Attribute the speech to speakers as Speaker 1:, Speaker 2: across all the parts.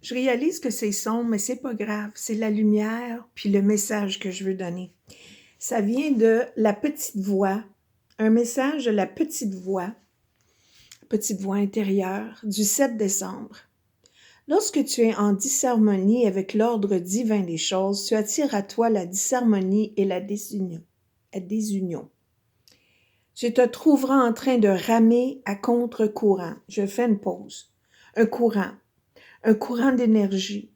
Speaker 1: Je réalise que c'est sombre, mais c'est pas grave. C'est la lumière, puis le message que je veux donner. Ça vient de la petite voix, un message de la petite voix intérieure, du 7 décembre. Lorsque tu es en disharmonie avec l'ordre divin des choses, tu attires à toi la disharmonie et la désunion. Tu te trouveras en train de ramer à contre-courant. Je fais une pause. Un courant d'énergie.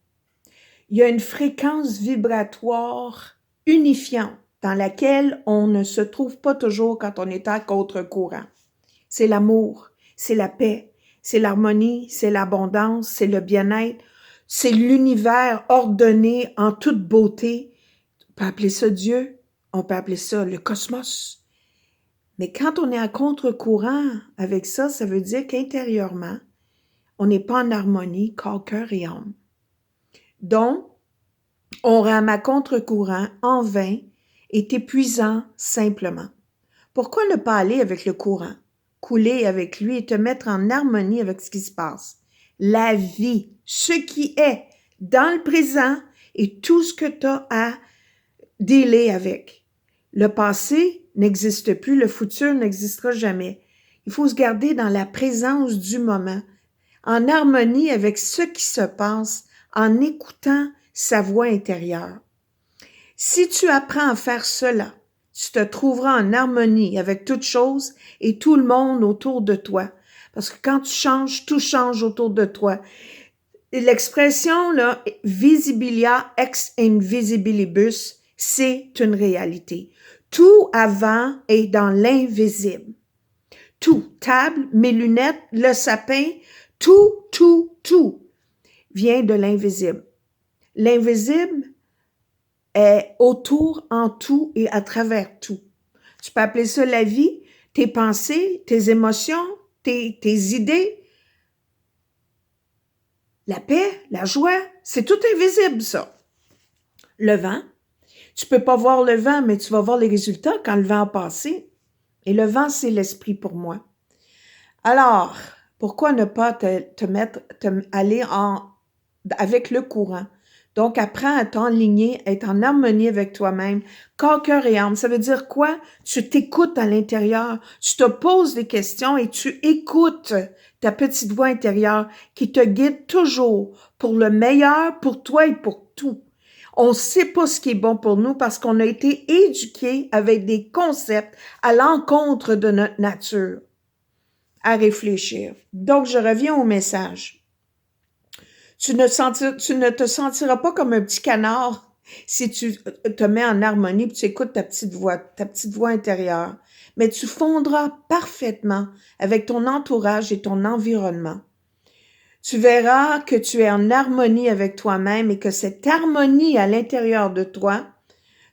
Speaker 1: Il y a une fréquence vibratoire unifiante dans laquelle on ne se trouve pas toujours quand on est à contre-courant. C'est l'amour, c'est la paix, c'est l'harmonie, c'est l'abondance, c'est le bien-être, c'est l'univers ordonné en toute beauté. On peut appeler ça Dieu, on peut appeler ça le cosmos. Mais quand on est à contre-courant avec ça, ça veut dire qu'intérieurement, on n'est pas en harmonie, corps, cœur et âme. Donc, on rame à contre-courant en vain est épuisant simplement. Pourquoi ne pas aller avec le courant, couler avec lui et te mettre en harmonie avec ce qui se passe? La vie, ce qui est dans le présent et tout ce que tu as à dealer avec. Le passé n'existe plus, le futur n'existera jamais. Il faut se garder dans la présence du moment, en harmonie avec ce qui se passe, en écoutant sa voix intérieure. Si tu apprends à faire cela, tu te trouveras en harmonie avec toute chose et tout le monde autour de toi. Parce que quand tu changes, tout change autour de toi. L'expression, là, visibilia ex invisibilibus, c'est une réalité. Tout avant est dans l'invisible. Tout, table, mes lunettes, le sapin, tout vient de l'invisible. L'invisible est autour, en tout et à travers tout. Tu peux appeler ça la vie, tes pensées, tes émotions, tes idées, la paix, la joie, c'est tout invisible, ça. Le vent, tu peux pas voir le vent, mais tu vas voir les résultats quand le vent a passé. Et le vent, c'est l'esprit pour moi. Alors, pourquoi ne pas aller avec le courant? Donc, apprends à t'enligner, à être en harmonie avec toi-même, corps, cœur et âme. Ça veut dire quoi? Tu t'écoutes à l'intérieur, tu te poses des questions et tu écoutes ta petite voix intérieure qui te guide toujours pour le meilleur, pour toi et pour tout. On ne sait pas ce qui est bon pour nous parce qu'on a été éduqués avec des concepts à l'encontre de notre nature. À réfléchir. Donc, je reviens au message. Tu ne te sentiras pas comme un petit canard si tu te mets en harmonie et tu écoutes ta petite voix intérieure. Mais tu fondras parfaitement avec ton entourage et ton environnement. Tu verras que tu es en harmonie avec toi-même et que cette harmonie à l'intérieur de toi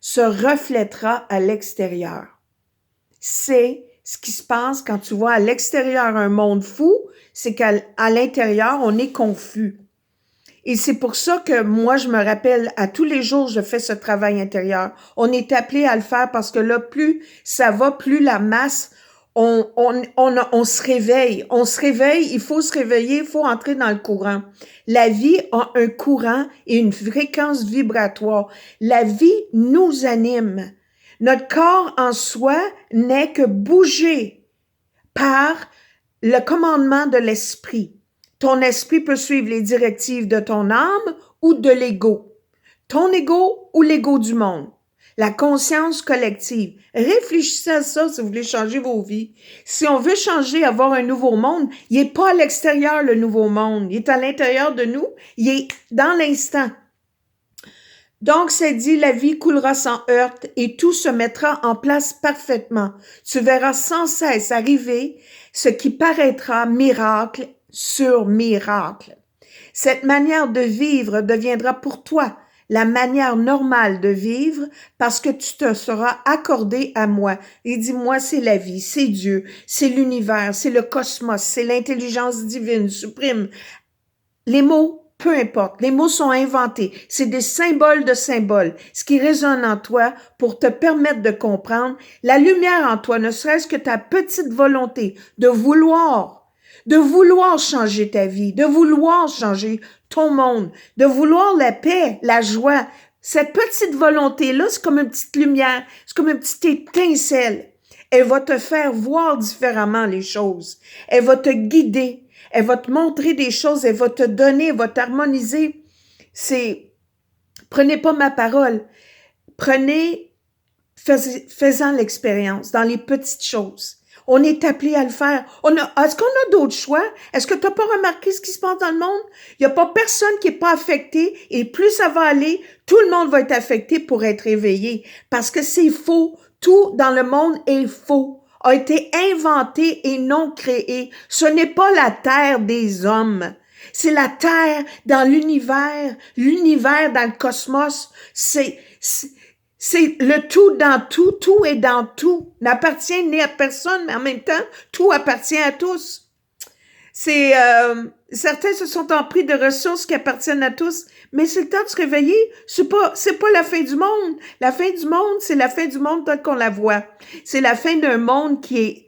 Speaker 1: se reflètera à l'extérieur. C'est ce qui se passe quand tu vois à l'extérieur un monde fou, c'est qu'à l'intérieur, on est confus. Et c'est pour ça que moi, je me rappelle, à tous les jours, je fais ce travail intérieur. On est appelé à le faire parce que là, plus ça va, plus la masse, on se réveille. On se réveille, il faut se réveiller, il faut entrer dans le courant. La vie a un courant et une fréquence vibratoire. La vie nous anime. Notre corps en soi n'est que bougé par le commandement de l'esprit. Ton esprit peut suivre les directives de ton âme ou de l'ego. Ton ego ou l'ego du monde. La conscience collective. Réfléchissez à ça si vous voulez changer vos vies. Si on veut changer, avoir un nouveau monde, il n'est pas à l'extérieur le nouveau monde. Il est à l'intérieur de nous. Il est dans l'instant. Donc, c'est dit, la vie coulera sans heurte et tout se mettra en place parfaitement. Tu verras sans cesse arriver ce qui paraîtra miracle sur miracle. Cette manière de vivre deviendra pour toi la manière normale de vivre parce que tu te seras accordé à moi. Et dis-moi, c'est la vie, c'est Dieu, c'est l'univers, c'est le cosmos, c'est l'intelligence divine suprême. Les mots, peu importe, les mots sont inventés. C'est des symboles de symboles. Ce qui résonne en toi pour te permettre de comprendre la lumière en toi, ne serait-ce que ta petite volonté de vouloir changer ta vie, de vouloir changer ton monde, de vouloir la paix, la joie. Cette petite volonté-là, c'est comme une petite lumière, c'est comme une petite étincelle. Elle va te faire voir différemment les choses. Elle va te guider. Elle va te montrer des choses. Elle va te donner, elle va t'harmoniser. Prenez pas ma parole. Faisant l'expérience dans les petites choses. On est appelé à le faire. Est-ce qu'on a d'autres choix? Est-ce que tu n'as pas remarqué ce qui se passe dans le monde? Il n'y a pas personne qui n'est pas affecté et plus ça va aller, tout le monde va être affecté pour être éveillé parce que c'est faux. Tout dans le monde est faux, a été inventé et non créé. Ce n'est pas la terre des hommes. C'est la terre dans l'univers dans le cosmos. C'est le tout dans tout est dans tout. N'appartient ni à personne, mais en même temps, tout appartient à tous. Certains se sont empris de ressources qui appartiennent à tous, mais c'est le temps de se réveiller. C'est pas la fin du monde. La fin du monde, c'est la fin du monde tel qu'on la voit. C'est la fin d'un monde qui est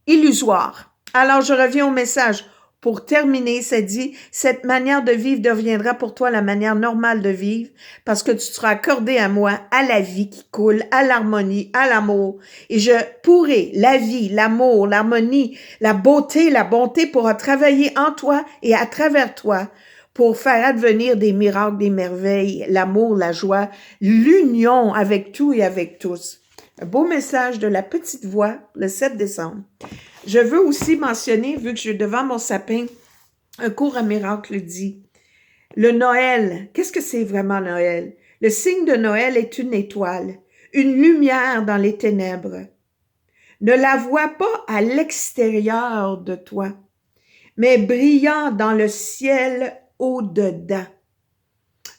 Speaker 1: illusoire. Alors, je reviens au message. Pour terminer, ça dit, cette manière de vivre deviendra pour toi la manière normale de vivre parce que tu seras accordé à moi, à la vie qui coule, à l'harmonie, à l'amour. Et je pourrai, la vie, l'amour, l'harmonie, la beauté pourra travailler en toi et à travers toi pour faire advenir des miracles, des merveilles, l'amour, la joie, l'union avec tout et avec tous. Un beau message de la petite voix le 7 décembre. Je veux aussi mentionner, vu que je suis devant mon sapin, un cours à miracle dit, le Noël, qu'est-ce que c'est vraiment Noël? Le signe de Noël est une étoile, une lumière dans les ténèbres. Ne la vois pas à l'extérieur de toi, mais brillant dans le ciel au-dedans.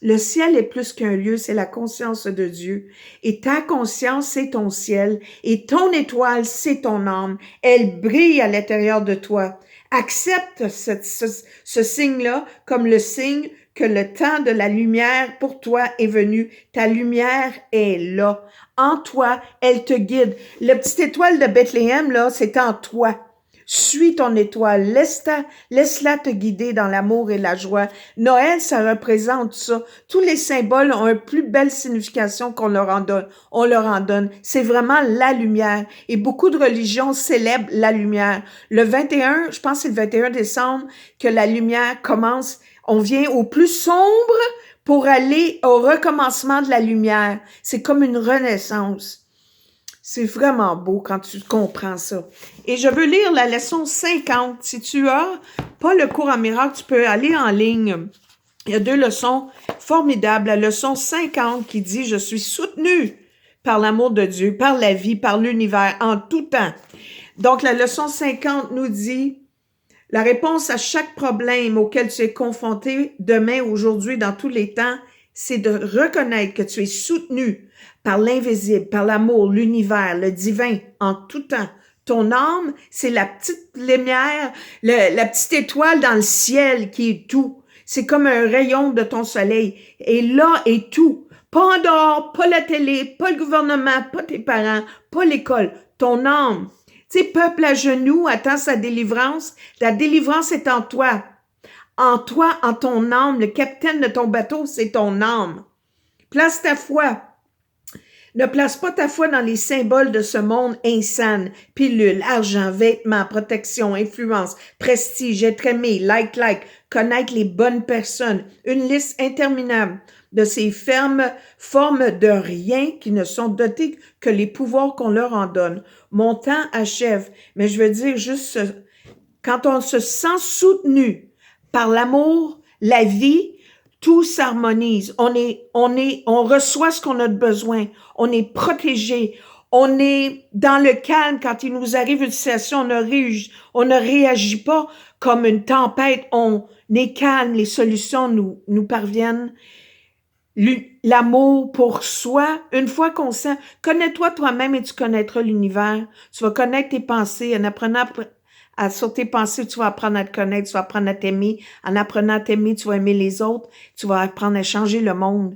Speaker 1: Le ciel est plus qu'un lieu, c'est la conscience de Dieu. Et ta conscience, c'est ton ciel. Et ton étoile, c'est ton âme. Elle brille à l'intérieur de toi. Accepte ce signe-là comme le signe que le temps de la lumière pour toi est venu. Ta lumière est là. En toi, elle te guide. La petite étoile de Bethléem, là, c'est en toi. Suis ton étoile, laisse-la te guider dans l'amour et la joie. Noël, ça représente ça. Tous les symboles ont une plus belle signification qu'on leur en donne. On leur en donne. C'est vraiment la lumière. Et beaucoup de religions célèbrent la lumière. Le 21, je pense que c'est le 21 décembre que la lumière commence. On vient au plus sombre pour aller au recommencement de la lumière. C'est comme une renaissance. C'est vraiment beau quand tu comprends ça. Et je veux lire la leçon 50. Si tu as pas le cours en miracle, tu peux aller en ligne. Il y a 2 leçons formidables. La leçon 50 qui dit « Je suis soutenu par l'amour de Dieu, par la vie, par l'univers, en tout temps. » Donc, la leçon 50 nous dit « La réponse à chaque problème auquel tu es confronté demain, aujourd'hui, dans tous les temps, c'est de reconnaître que tu es soutenu par l'invisible, par l'amour, l'univers, le divin, en tout temps. Ton âme, c'est la petite lumière, la petite étoile dans le ciel qui est tout. C'est comme un rayon de ton soleil. Et là est tout. Pas en dehors, pas la télé, pas le gouvernement, pas tes parents, pas l'école. Ton âme. Tu sais, peuple à genoux attend sa délivrance. La délivrance est en toi. En toi, en ton âme. Le capitaine de ton bateau, c'est ton âme. Place ta foi. Ne place pas ta foi dans les symboles de ce monde insane. Pilules, argent, vêtements, protection, influence, prestige, être aimé, like, connaître les bonnes personnes. Une liste interminable de ces fermes formes de rien qui ne sont dotées que les pouvoirs qu'on leur en donne. Mon temps achève, mais je veux dire juste, quand on se sent soutenu par l'amour, la vie, tout s'harmonise. On reçoit ce qu'on a de besoin. On est protégé. On est dans le calme quand il nous arrive une situation. On ne réagit pas comme une tempête. On est calme. Les solutions nous parviennent. L'amour pour soi, une fois qu'on sent, connais-toi toi-même et tu connaîtras l'univers. Tu vas connaître tes pensées en apprenant sur tes pensées, tu vas apprendre à te connaître, tu vas apprendre à t'aimer. En apprenant à t'aimer, tu vas aimer les autres, tu vas apprendre à changer le monde.